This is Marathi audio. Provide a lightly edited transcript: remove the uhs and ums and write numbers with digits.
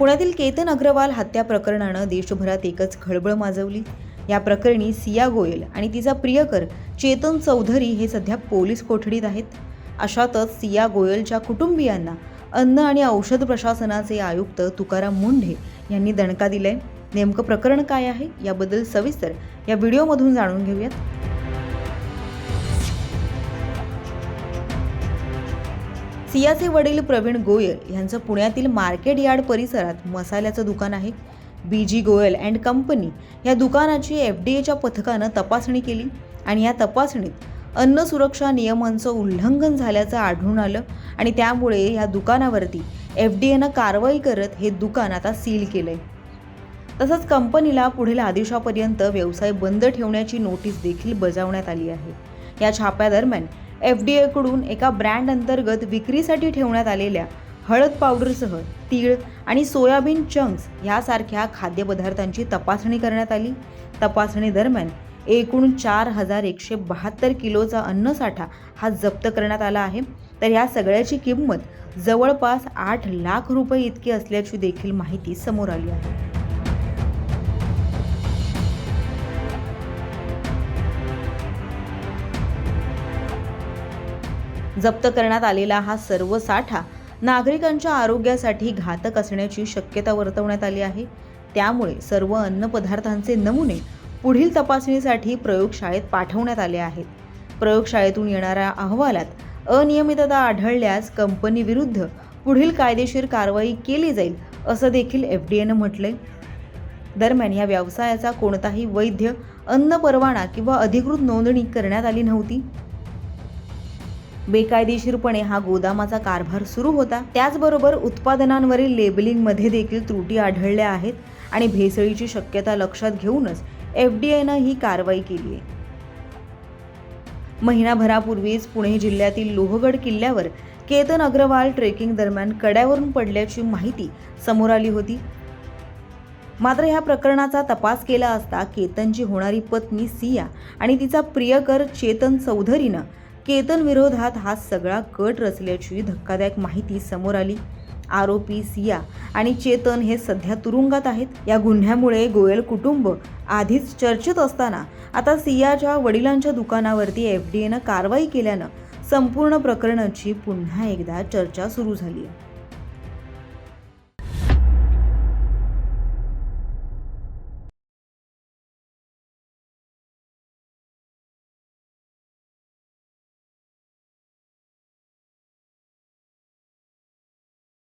पुण्यातील केतन अग्रवाल हत्या प्रकरणानं देशभरात एकच खळबळ माजवली। या प्रकरणी सिया गोयल आणि तिचा प्रियकर चेतन चौधरी हे सध्या पोलीस कोठडीत आहेत। अशातच सिया गोयलच्या कुटुंबियांना अन्न आणि औषध प्रशासनाचे आयुक्त तुकाराम मुंढे यांनी दणका दिलाय। नेमकं प्रकरण काय आहे याबद्दल सविस्तर या व्हिडिओमधून जाणून घेऊयात। सियाचे वडील प्रवीण गोयल यांचं पुण्यातील मार्केट यार्ड परिसरात मसाल्याचं दुकान आहे। बीजी गोयल अँड कंपनी या दुकानाची एफडीएच्या पथकानं तपासणी केली आणि या तपासणीत अन्न सुरक्षा नियमांचं उल्लंघन झाल्याचं आढळून आलं आणि त्यामुळे या दुकानावरती एफडीएनं कारवाई करत हे दुकान आता सील केलंय। तसंच कंपनीला पुढील आदेशापर्यंत व्यवसाय बंद ठेवण्याची नोटीस देखील बजावण्यात आली आहे। या छाप्यादरम्यान एफडीएकडून एका ब्रँड अंतर्गत विक्रीसाठी ठेवण्यात आलेल्या हळद पावडरसह तीळ आणि सोयाबीन चंक्स यासारख्या खाद्यपदार्थांची तपासणी करण्यात आली। तपासणी दरम्यान एकूण 4172 किलोचा अन्नसाठा हा जप्त करण्यात आला आहे। तर या सगळ्याची किंमत जवळपास 8 लाख रुपये इतकी असल्याची देखील माहिती समोर आली आहे। जप्त करण्यात आलेला हा सर्व साठा नागरिकांच्या आरोग्यासाठी घातक असण्याची शक्यता वर्तवण्यात आली आहे। त्यामुळे सर्व अन्न पदार्थांचे नमुने पुढील तपासणीसाठी प्रयोगशाळेत पाठवण्यात आले आहेत। प्रयोगशाळेतून येणाऱ्या अहवालात अनियमितता आढळल्यास कंपनीविरुद्ध पुढील कायदेशीर कारवाई केली जाईल असं देखील एफडीएनं म्हटलंय। दरम्यान या व्यवसायाचा कोणताही वैध अन्न परवाना किंवा अधिकृत नोंदणी करण्यात आली नव्हती। बेकायदेशीरपणे हा गोदामाचा कारभार सुरू होता। त्याचबरोबर उत्पादनांवरील लेबलिंगमध्ये देखील त्रुटी आढळल्या आहेत आणि भेसळीची शक्यता लक्षात घेऊनच एफडीएनं ही कारवाई केली आहे। महिनाभरापूर्वीच पुणे जिल्ह्यातील लोहगड किल्ल्यावर केतन अग्रवाल ट्रेकिंग दरम्यान कड्यावरून पडल्याची माहिती समोर आली होती। मात्र या प्रकरणाचा तपास केला असता केतनची होणारी पत्नी सिया आणि तिचा प्रियकर चेतन चौधरीनं केतन विरोधात हा सगळा कट रचल्याची धक्कादायक माहिती समोर आली। आरोपी सिया आणि चेतन हे सध्या तुरुंगात आहेत। या गुन्ह्यामुळे गोयल कुटुंब आधीच चर्चेत असताना आता सियाच्या वडिलांच्या दुकानावरती एफडीएनं कारवाई केल्यानं संपूर्ण प्रकरणाची पुन्हा एकदा चर्चा सुरू झाली आहे।